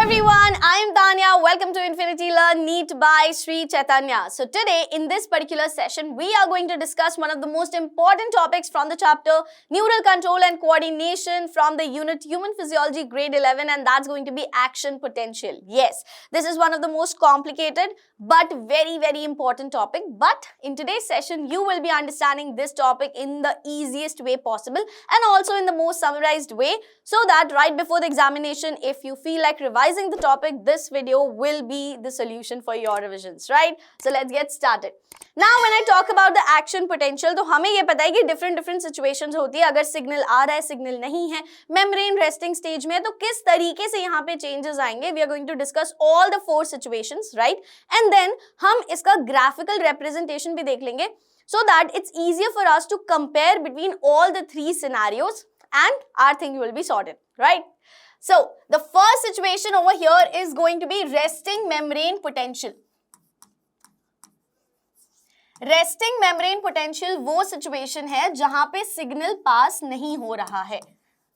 everyone, I am Tanya. Welcome to Infinity Learn NEET by Sri Chaitanya. So today in this particular session, we are going to discuss one of the most important topics from the chapter Neural Control and Coordination from the unit Human Physiology grade 11, and that's going to be action potential. Yes, this is one of the most complicated but very important topic. But in today's session, you will be understanding this topic in the easiest way possible and also in the most summarized way, so that right before the examination, if you feel like revising the topic, this video will be the solution for your revisions, right? So let's get started. Now when I talk about the action potential, तो हमें ये पता है कि different situations होती है. अगर signal आ रहा है, signal नहीं है, membrane resting stage में है, तो किस तरीके से यहाँ पे changes आएंगे? We are going to discuss all the 4 situations, right? And then हम इसका graphical representation भी देख लेंगे, so that it's easier for us to compare between all the 3 scenarios and our thing will be sorted, right? So the first situation over here is going to be resting membrane potential. Resting membrane potential वो situation है जहां पे signal pass नहीं हो रहा है,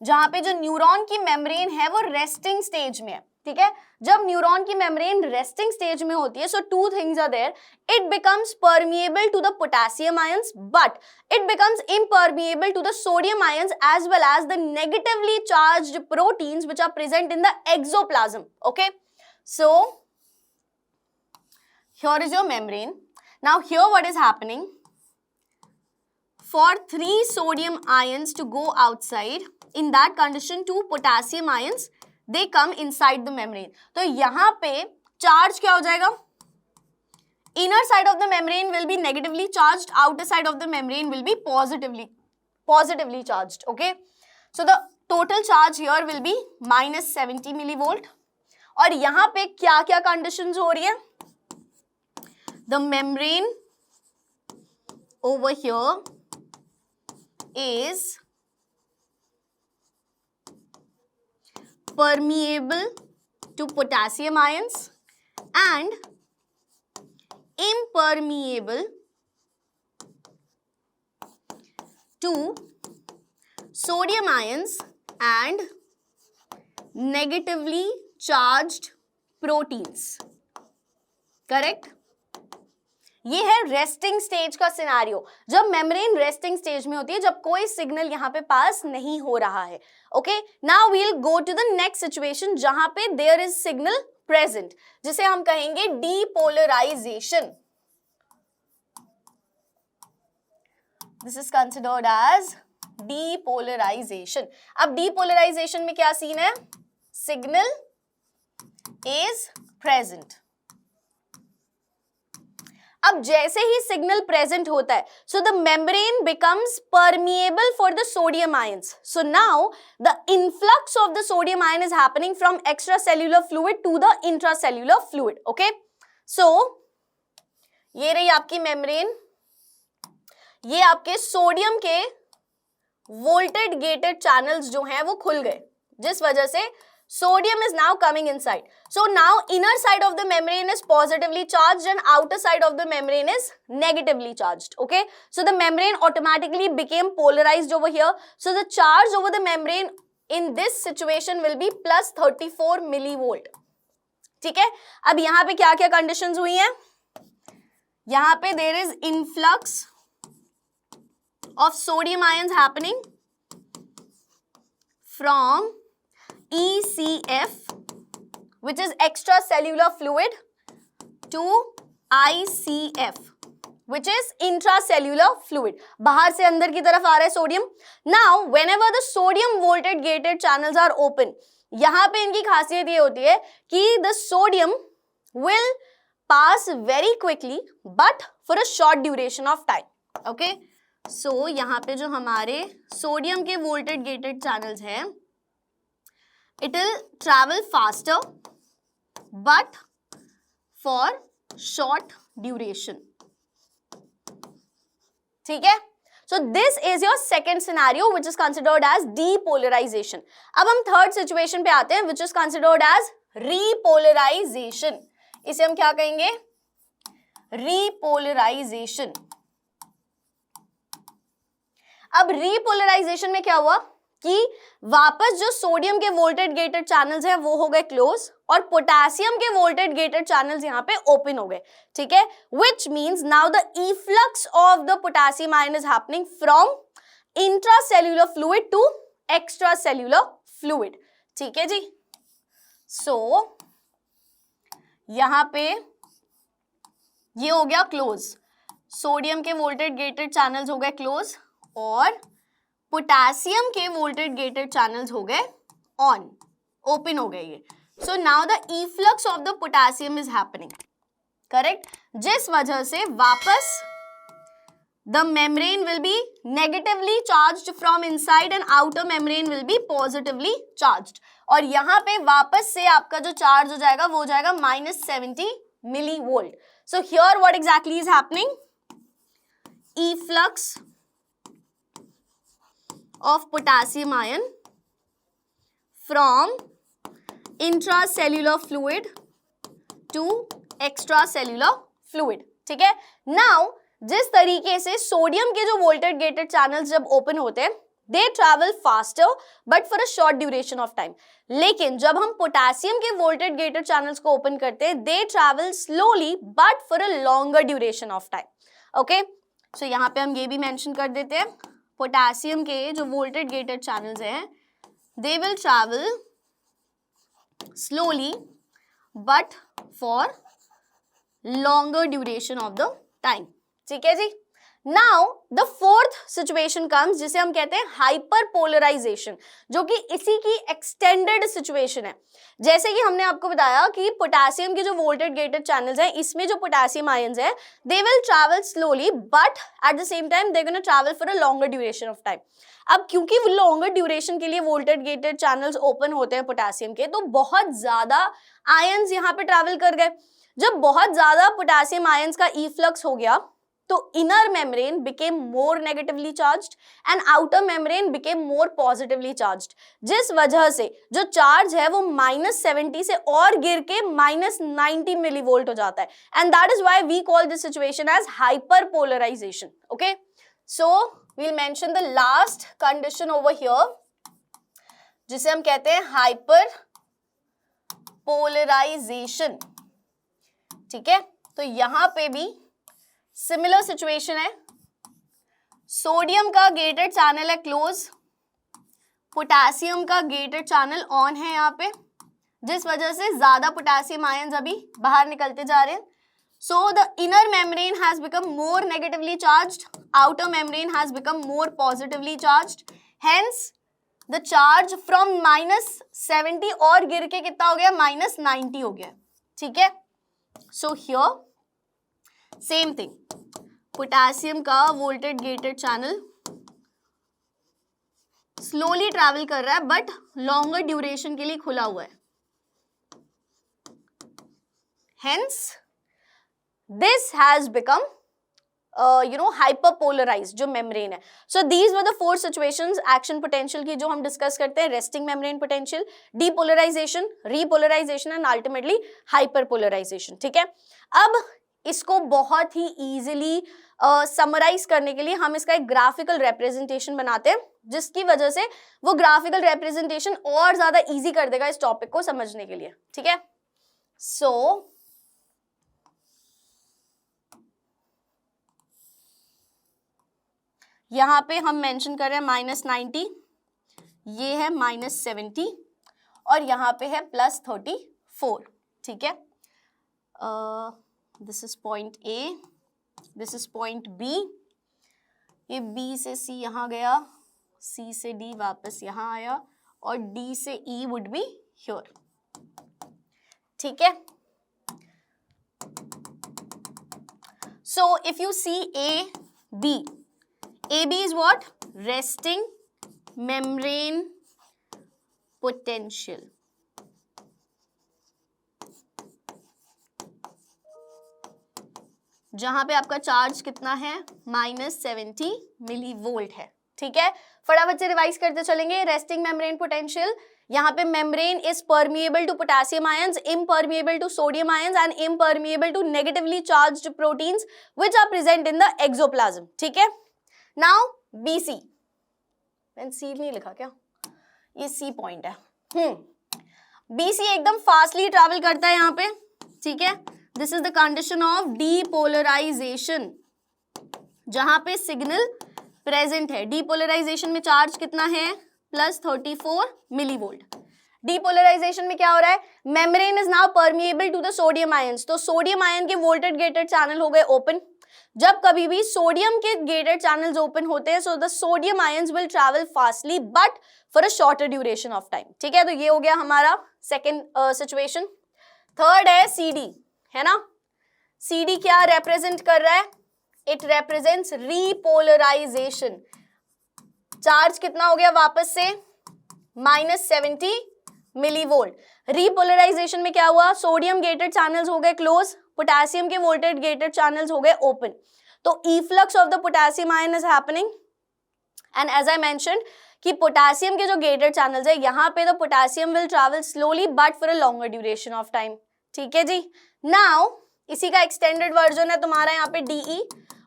जहां पे जो न्यूरॉन की मेम्ब्रेन है वो रेस्टिंग स्टेज में है. ठीक है, जब न्यूरॉन की मेम्ब्रेन रेस्टिंग स्टेज में होती है, so 2 things are there. It becomes permeable to the potassium ions, but it becomes impermeable to the sodium ions as well as the negatively charged proteins which are present in the exoplasm. Okay, so here is your membrane. Now here what is happening? For 3 sodium ions to go outside, in that condition 2 potassium ions they come inside the membrane. तो यहाँ पे charge क्या हो जाएगा? Inner side of the membrane will be negatively charged, outer side of the membrane will be positively charged. Okay, so the total charge here will be minus 70 millivolt. और यहाँ पे क्या क्या conditions हो रही है? The membrane over here is permeable to potassium ions and impermeable to sodium ions and negatively charged proteins. Correct? ये है रेस्टिंग स्टेज का सिनेरियो, जब मेम्ब्रेन रेस्टिंग स्टेज में होती है, जब कोई सिग्नल यहाँ पे पास नहीं हो रहा है. Okay, now we will go to the next situation जहां पे देयर इज सिग्नल प्रेजेंट, जिसे हम कहेंगे depolarization. This is considered as depolarization. अब डीपोलराइजेशन में क्या सीन है? Signal is present. अब जैसे ही सिग्नल प्रेजेंट होता है, so the membrane becomes permeable for the sodium ions. So now the influx of the sodium ion is happening from extracellular fluid to the intracellular fluid. Okay, सो ये रही आपकी membrane, ये आपके sodium के voltage gated channels जो हैं वो खुल गए, जिस वजह से sodium is now coming inside. So now inner side of the membrane is positively charged and outer side of the membrane is negatively charged. Okay, so the membrane automatically became polarized over here. So the charge over the membrane in this situation will be plus 34 millivolt. ठीक है, अब यहाँ पे क्या क्या conditions हुई हैं? यहाँ पे there is influx of sodium ions happening from ECF, which is extracellular fluid, to ICF, which is intracellular fluid. बाहर से अंदर की तरफ आ रहा है sodium. Now, whenever the sodium voltage gated channels are open, यहाँ पे इनकी खासियत ये होती है कि the sodium will pass very quickly, but for a short duration of time. Okay, so यहाँ पे जो हमारे सोडियम के voltage gated channels हैं, it will travel faster but for short duration. ठीक है, so this is your second scenario which is considered as depolarization. अब हम third situation पे आते हैं which is considered as repolarization. इसे हम क्या कहेंगे? Repolarization. अब repolarization में क्या हुआ? कि वापस जो सोडियम के वोल्टेड गेटेड चैनल्स हैं वो हो गए क्लोज और पोटेशियम के वोल्टेड गेटेड चैनल्स यहाँ पे ओपन हो गए, ठीक है, which means now the efflux of the potassium ion is happening from intracellular fluid to extracellular fluid, ठीक है जी। सो यहाँ पे ये हो गया क्लोज, सोडियम के वोल्टेड गेटेड चैनल्स हो गए क्लोज और पोटेशियम के वोल्टेड गेटेड चैनल्स हो गए ऑन, ओपन हो गए ये। सो now the efflux of the potassium is happening, correct, जिस वजह से वापस the membrane will be negatively charged from inside and outer membrane will be positively charged, और यहाँ पे वापस से आपका जो चार्ज हो जाएगा वो हो जाएगा -70 millivolt. So here what exactly is happening, efflux of potassium ion from intracellular fluid to extracellular fluid, ठीक है। नाउ जिस तरीके से सोडियम के जो वोल्टेड गेटेड चैनल्स जब ओपन होते हैं they travel faster but for a short duration of time, लेकिन जब हम पोटेशियम के वोल्टेड गेटेड चैनल्स को ओपन करते हैं they travel slowly but for a longer duration of time, okay. So यहाँ पे हम ये भी मेंशन कर देते हैं, पोटेशियम के जो वोल्टेड गेटेड चैनल्स हैं they will travel slowly but for longer duration of the time, ठीक है जी। Now the fourth situation comes जिसे हम कहते हैं हाइपर पोलराइजेशन, जो कि इसी की एक्सटेंडेड सिचुएशन है। जैसे कि हमने आपको बताया कि पोटेशियम के जो वोल्टेड गेटेड चैनल्स हैं इसमें जो पोटेशियम आयंस हैं they will travel slowly but at the same time they gonna travel for a longer duration of time. अब क्योंकि लॉन्गर ड्यूरेशन के लिए वोल्टेड गेटेड चैनल्स ओपन होते हैं पोटेशियम के, तो बहुत ज्यादा आयंस यहाँ पे ट्रैवल कर गए। जब बहुत ज्यादा पोटेशियम आयंस का इफ्लक्स हो गया तो inner membrane became more negatively charged and outer membrane became more positively charged, जिस वजह से जो चार्ज है वो -70 से और गिर के -90 मिलीवोल्ट हो जाता है, and that is why we call this situation as hyperpolarization, okay. So we'll mention the last condition over here जिसे हम कहते हैं हाइपर पोलराइजेशन, ठीक है। तो यहां पे भी सिमिलर सिचुएशन है, सोडियम का गेटेड चैनल है क्लोज, पोटेशियम का गेटेड चैनल ऑन है यहाँ पे, जिस वजह से ज्यादा पोटेशियम आयंस अभी बाहर निकलते जा रहे हैं। So the inner membrane has become more negatively charged, outer membrane has become more positively charged. Hence, the charge from -70 और गिर के कितना हो गया, -90 हो गया, ठीक है। So here, same thing. Potassium का voltage gated channel slowly travel कर रहा है बट लॉन्गर ड्यूरेशन के लिए खुला हुआ है। Hence, this has become hyperpolarized जो मेम्ब्रेन है। So these were the four situations action potential की जो हम डिस्कस करते हैं, resting membrane potential, depolarization, repolarization and ultimately hyperpolarization, ठीक है। अब इसको बहुत ही easily समराइज करने के लिए हम इसका एक ग्राफिकल रिप्रेजेंटेशन बनाते हैं, जिसकी वजह से वो ग्राफिकल रिप्रेजेंटेशन और ज्यादा इजी कर देगा इस टॉपिक को समझने के लिए, ठीक है। सो यहाँ पे हम मेंशन कर रहे हैं -90, ये है -70 और यहाँ पे है +34, ठीक है। This is point A, this is point B, ये बी से सी यहाँ गया, सी से डी वापस यहाँ आया और डी से ई वुड बी हियर, ठीक है। So if you see A B, AB is what? Resting membrane potential. जहां पे आपका चार्ज कितना है, -70 मिलीवोल्ट है, ठीक है। फटाफट से रिवाइज करते चलेंगे। रेस्टिंग मेम्ब्रेन पोटेंशियल, यहाँ पे membrane is permeable to potassium ions, impermeable to sodium ions and impermeable to negatively charged proteins which are present in the axoplasm, ठीक है। नाउ BC, मैंने सी नहीं लिखा क्या, ये सी पॉइंट है। BC एकदम फास्टली ट्रैवल करता है यहाँ पे, ठीक है। This is the condition of depolarization, जहां पे सिग्नल प्रेजेंट है। डीपोलराइजेशन में चार्ज कितना है, +34 मिलीवोल्ट। डीपोलराइजेशन में क्या हो रहा है, membrane is now permeable to the sodium ions, तो सोडियम आयन के वोल्टेज गेटेड चैनल हो गए ओपन। जब कभी भी सोडियम के गेटेड चैनल्स ओपन होते हैं, so the sodium ions will travel fastly but for a shorter duration of time, ठीक है। तो ये हो गया हमारा सेकेंड सिचुएशन। थर्ड है CD, है ना। CD क्या रिप्रेजेंट कर रहा है, इट रिप्रेजेंट्स रीपोलराइजेशन। चार्ज कितना हो गया वापस से, -70 मिलीवोल्ट। रीपोलराइजेशन में क्या हुआ, सोडियम गेटेड चैनल्स हो गए क्लोज, पोटेशियम के वोल्टेज गेटेड चैनल्स हो गए ओपन, तो influx of the potassium ion is happening. And as I mentioned कि पोटेशियम के जो गेटेड चैनल्स है, यहाँ पे the potassium will travel slowly but for a longer duration of time, ठीक है जी। नाउ इसी का एक्सटेंडेड वर्जन है तुम्हारा यहाँ पे DE,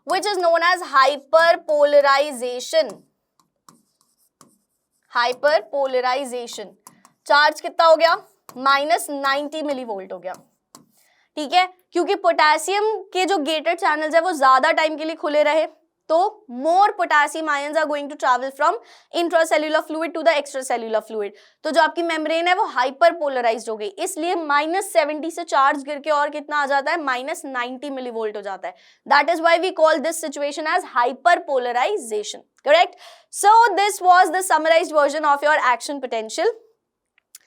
which is known as hyperpolarization. Hyperpolarization, charge कितना हो गया, -90 मिलीवोल्ट हो गया, ठीक है। क्योंकि पोटेशियम के जो गेटेड चैनल्स है वो ज्यादा टाइम के लिए खुले रहे, तो more potassium ions are going to travel from intracellular fluid to the extracellular fluid, तो जो आपकी मेम्ब्रेन है वो हाइपर पोलराइज्ड हो गई, इसलिए -70 से चार्ज गिर के और कितना आ जाता है, -90 मिलीवोल्ट हो जाता है। That is why we call this situation as hyperpolarization, correct? So this was the summarized version of your action potential.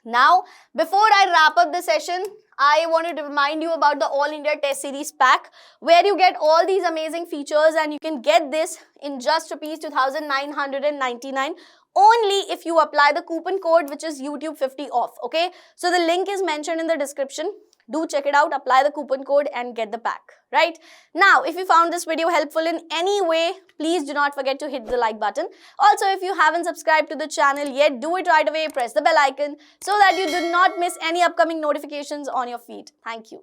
Now, before I wrap up the session, I wanted to remind you about the All India Test Series pack, where you get all these amazing features, and you can get this in just ₹2,999 only if you apply the coupon code, which is YouTube50 off. Okay, so the link is mentioned in the description. Do check it out, apply the coupon code and get the pack, right? Now, if you found this video helpful in any way, please do not forget to hit the like button. Also, if you haven't subscribed to the channel yet, do it right away, press the bell icon so that you do not miss any upcoming notifications on your feed. Thank you.